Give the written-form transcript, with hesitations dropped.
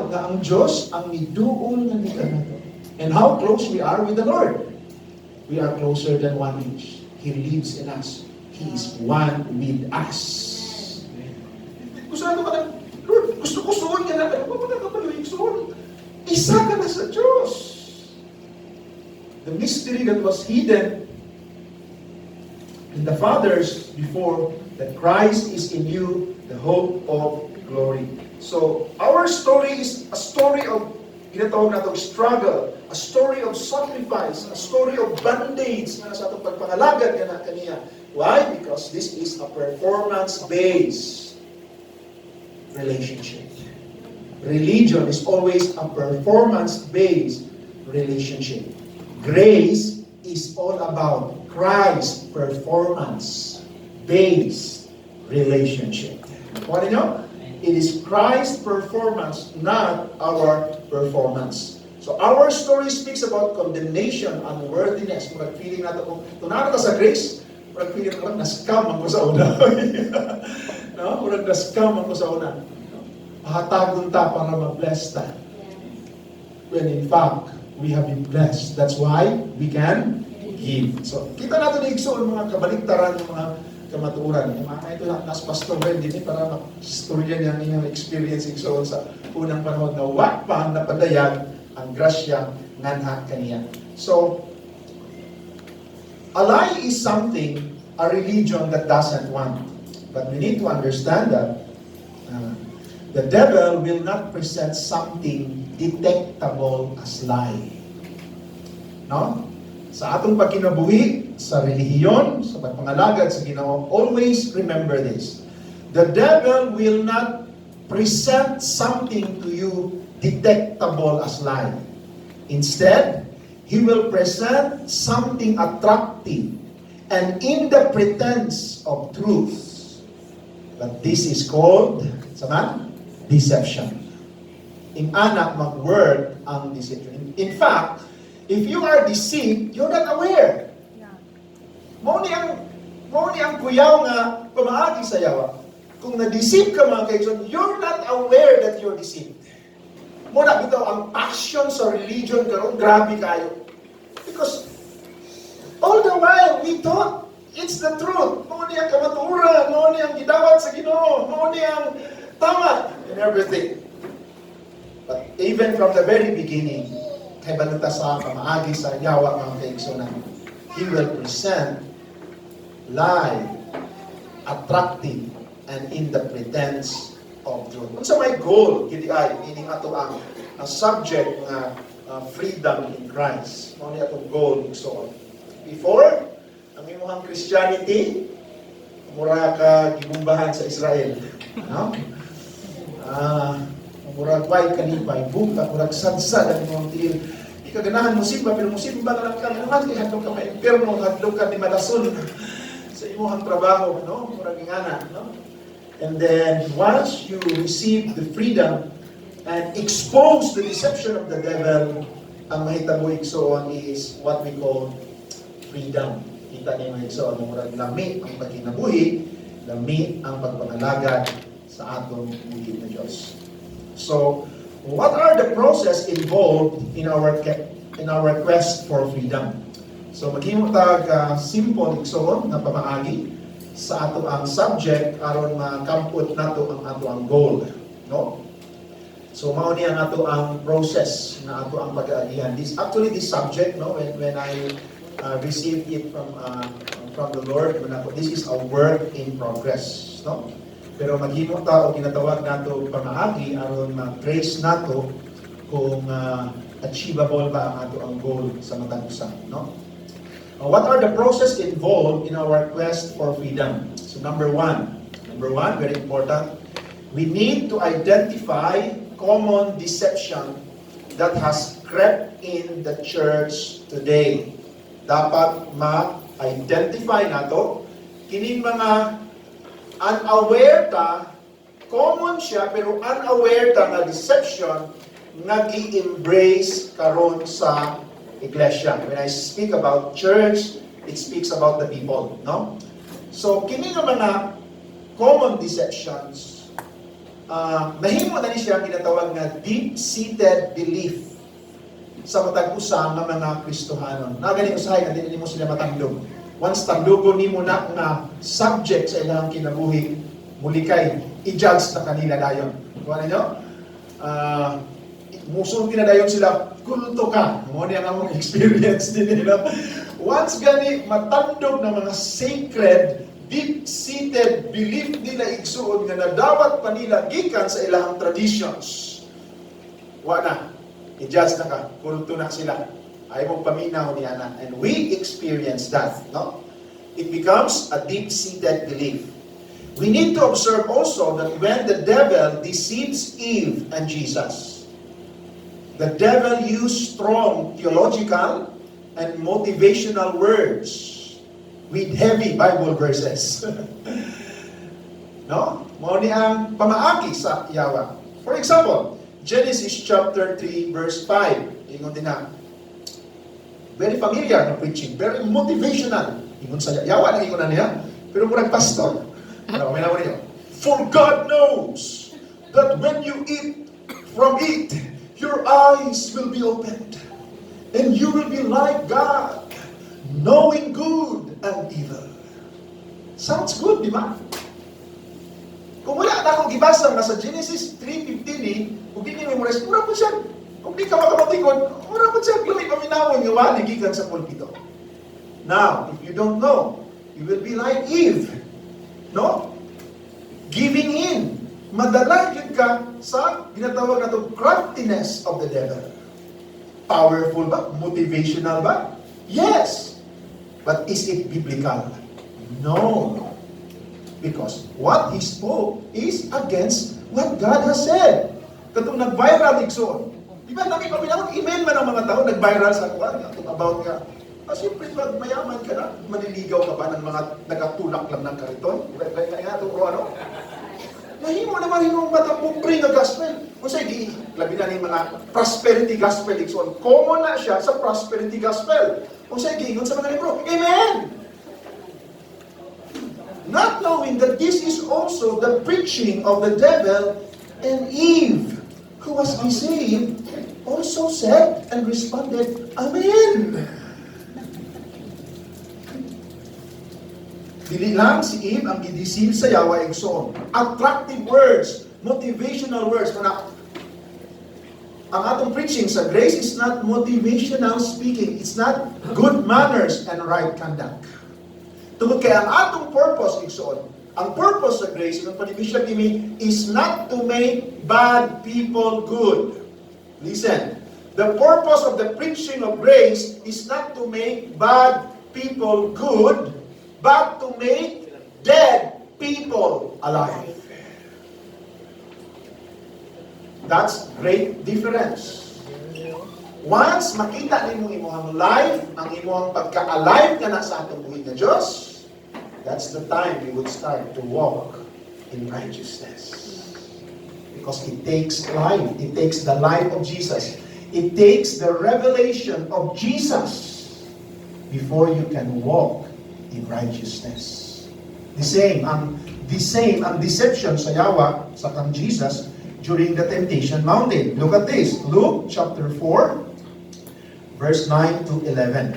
nga ang Diyos ang miduol nga ni kanato. And how close we are with the Lord. We are closer than 1 inch. He lives in us. He is one with us. Gusto natin ka Lord, gusto-gustuhan ka na. Ano ba na kapag isa ka na sa Diyos. The mystery that was hidden in the fathers before, that Christ is in you, the hope of glory. So, our story is a story of, ginatawag natin, struggle, a story of sacrifice, a story of bondage na sa atong pagpangalagad na kaniya. Why? Because this is a performance-based relationship. Religion is always a performance-based relationship. Grace is all about Christ's performance-based relationship. What do you know? It is Christ's performance, not our performance. So our story speaks about condemnation, unworthiness. Kung feeling natin, kung tunara ka sa grace, kung feeling natin, na-scam ako sa una. No? Kung na-scam ako sa una. Mahatagon ta para ma-bless ta. When in fact, we have been blessed. That's why we can give. So, kita natin na igsoon mga kabaliktaran ng mga kamatuuran. Yung mga ito nas Pastor Wendy para mag-storya niya niyang experience igsoon sa unang panahon na wak pa ang napadayag ang grasya nganha kaniya. So, a lie is something a religion that doesn't want. But we need to understand that the devil will not present something detectable as lie. No? Sa atong pagkinabuhi, sa relihiyon, sa pagpangalagad sa Ginoo, always remember this. The devil will not present something to you detectable as lie. Instead, he will present something attractive and in the pretense of truth. But this is called, deception. In anak mag-work ang deception. In fact, if you are deceived, you're not aware. Mao ni ang kuyaw nga pamaagi sa yawa. Kung na-deceive ka mga kaibigan, you're not aware that you're deceived. Muna bitaw ang passion sa religion karon grabe kayo. Because all the while we thought it's the truth. Mao ni ang kamatuoran, mao ni ang gidawat sa Ginoo, mao ni ang tama and everything. But even from the very beginning, kay baluta sa pamaagi sa yawa mga kaibigan, he will present lie, attractive, and in the pretense of truth. Unsa may goal gidi ay meaning ato ang subject nga freedom in Christ. Mao ni atong goal so. Before ang imong Christianity mura ka gibumbahan sa Israel, no? Murag way kanipay, buka, murag sadsad ang imong tiil. Di ka ganahan mo simba, pero mo simba na lang ka, naman kay hadlok ka may impyerno, hadlok ka ni Malason sa imong trabaho, no? Murag ingana, no? And then, once you receive the freedom and expose the deception of the devil, ang mahitabo igsoon is what we call freedom. Kita niyo igsoon, murag lami ang pagkinabuhi, lami ang pagpangalagad sa atong bukid na Diyos. So, what are the process involved in our quest for freedom? So, maghimo tag simple igsoon na pamaagi sa ato ang subject aron makamput nato ang ato ang goal, no? So mao ni ang ato ang process na ato ang pag-aagihan. This subject, no, when I received it from the Lord, this is a work in progress, no? Pero maghimo ta og ginatawag nato pamaagi aron ma-trace nato kung achievable ba ang ato ang goal sa matag usa, no? What are the process involved in our quest for freedom? So number one, very important, we need to identify common deception that has crept in the church today. Dapat ma-identify nato kining mga unaware ta, common siya pero unaware ta nga deception nga gi-embrace karon sa iglesia. When I speak about church, it speaks about the people, no? So, kini nga mga common deceptions mahimo na ni siya ginatawag nga deep-seated belief sa matag usa nga mga Kristohanon. Na gani usahay na dinili mo sila matandog. Once tandog nimo na nga subject sa ilang kinabuhi, muli kay i-judge na kanila dayon. Kuha ninyo? Musul kinadayon sila, kulto ka. Mo niya nga mong experience din nila. Once gani matandog na mga sacred, deep-seated belief nila igsuon nga nadawat pa nila gikan sa ilang traditions. Wa na. I-judge na ka. Kulto na sila. Ayaw mong paminaw niya na. And we experience that. No? It becomes a deep-seated belief. We need to observe also that when the devil deceives Eve and Jesus, the devil used strong theological and motivational words with heavy Bible verses. No? Mao ni ang pamaagi sa Yawa. For example, Genesis chapter 3 verse 5. Ingon din na. Very familiar na preaching, very motivational. Ingon sa Yawa na ingon na niya, pero murag pastor. Ano, may naman niyo. For God knows that when you eat from it, your eyes will be opened, and you will be like God, knowing good and evil. Sounds good, di ba? Kung wala na akong gibasa nga sa Genesis 3:15 kung di ni memorize, mura po siya. Kung di ka makamatikon, mura po siya. Lumi paminawon nga wali gikan sa pulpito. Now, if you don't know, you will be like Eve. No? Giving in. Madala yun ka sa ginatawag na itong craftiness of the devil. Powerful ba? Motivational ba? Yes. But is it biblical? No. Because what he spoke is against what God has said. Katong nag-viral igsoon. Di ba, namin paminawag, email man ang mga tao, nag-viral sa kuwan, about nga. Siyempre, mayaman ka na, maniligaw ka ba ng mga nagatulak lang ng kariton? Kaya itong ano? Nahimo naman yung matapupri na gospel. Kung sa'yo, di, labi na yung mga prosperity gospel. So, common na siya sa prosperity gospel. Kung sa'yo, giingon sa mga libro. Amen! Not knowing that this is also the preaching of the devil, and Eve, who was deceived, also said and responded, Amen! Dili lang si Eve ang gideceive sa Yawa igsoon. Attractive words, motivational words. Ang atong preaching sa grace is not motivational speaking. It's not good manners and right conduct. Tungod kay ang atong purpose igsoon, ang purpose sa grace, ang panibisya kimi, is not to make bad people good. Listen, the purpose of the preaching of grace is not to make bad people good, but to make dead people alive. That's great difference. Once makita nimo imong life, ang imong pagka-alive ka na sa atong buhay na Diyos, that's the time we would start to walk in righteousness. Because it takes life. It takes the life of Jesus. It takes the revelation of Jesus before you can walk in righteousness. The same ang deception sa Yawa sa kang Jesus during the temptation mountain. Look at this. Luke chapter 4 verse 9 to 11.